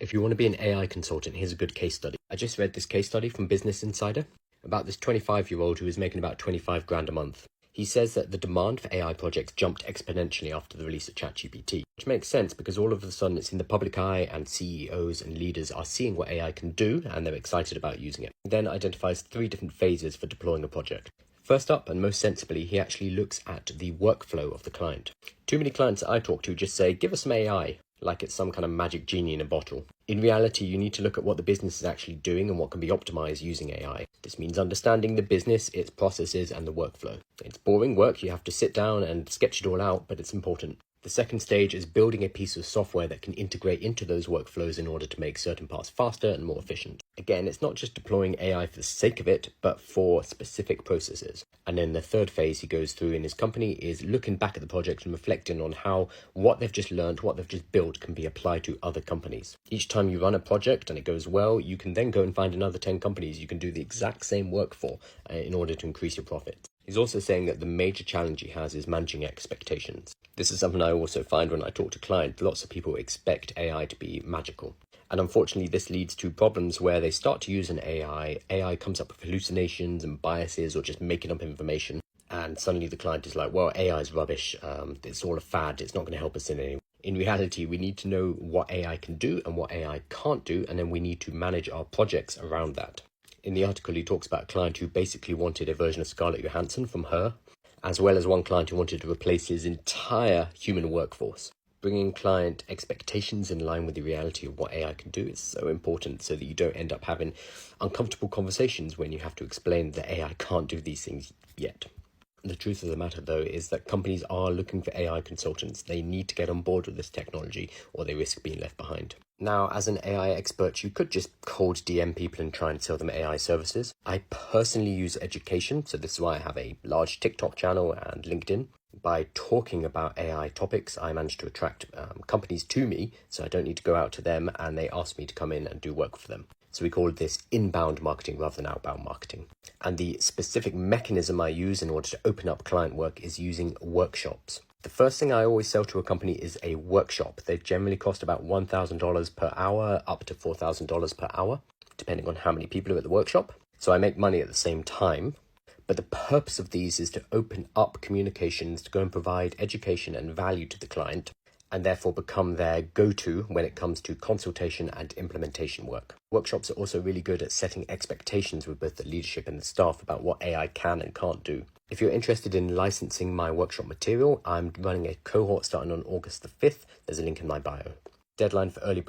If you want to be an AI consultant, here's a good case study. I just read this case study from Business Insider about this 25-year-old who is making about 25 grand a month. He says that the demand for AI projects jumped exponentially after the release of chatgpt, which makes sense because all of a sudden it's in the public eye and CEOs and leaders are seeing what AI can do and they're excited about using it. He then identifies 3 different phases for deploying a project. First up, and most sensibly, he actually looks at the workflow of the client. Too many clients that I talk to just say, give us some AI, like it's some kind of magic genie in a bottle. In reality, you need to look at what the business is actually doing and what can be optimized using AI. This means understanding the business, its processes, and the workflow. It's boring work, you have to sit down and sketch it all out, but it's important. The second stage is building a piece of software that can integrate into those workflows in order to make certain parts faster and more efficient. Again, it's not just deploying AI for the sake of it, but for specific processes. And then the third phase he goes through in his company is looking back at the project and reflecting on how what they've just learned, what they've just built can be applied to other companies. Each time you run a project and it goes well, you can then go and find another 10 companies you can do the exact same work for in order to increase your profits. He's also saying that the major challenge he has is managing expectations. This is something I also find when I talk to clients. Lots of people expect AI to be magical. And unfortunately, this leads to problems where they start to use an AI. AI comes up with hallucinations and biases or just making up information. And suddenly the client is like, well, AI is rubbish. It's all a fad. It's not going to help us in any way. In reality, we need to know what AI can do and what AI can't do. And then we need to manage our projects around that. In the article, he talks about a client who basically wanted a version of Scarlett Johansson from Her, as well as one client who wanted to replace his entire human workforce. Bringing client expectations in line with the reality of what AI can do is so important so that you don't end up having uncomfortable conversations when you have to explain that AI can't do these things yet. The truth of the matter, though, is that companies are looking for AI consultants. They need to get on board with this technology or they risk being left behind. Now, as an AI expert, you could just cold DM people and try and sell them AI services. I personally use education, so this is why I have a large TikTok channel and LinkedIn. By talking about AI topics, I managed to attract companies to me, so I don't need to go out to them, and they ask me to come in and do work for them. So we call this inbound marketing rather than outbound marketing. And the specific mechanism I use in order to open up client work is using workshops. The first thing I always sell to a company is a workshop. They generally cost about $1,000 per hour, up to $4,000 per hour, depending on how many people are at the workshop. So I make money at the same time. But the purpose of these is to open up communications, to go and provide education and value to the client, and therefore become their go-to when it comes to consultation and implementation work. Workshops are also really good at setting expectations with both the leadership and the staff about what AI can and can't do. If you're interested in licensing my workshop material, I'm running a cohort starting on August the 5th. There's a link in my bio. Deadline for early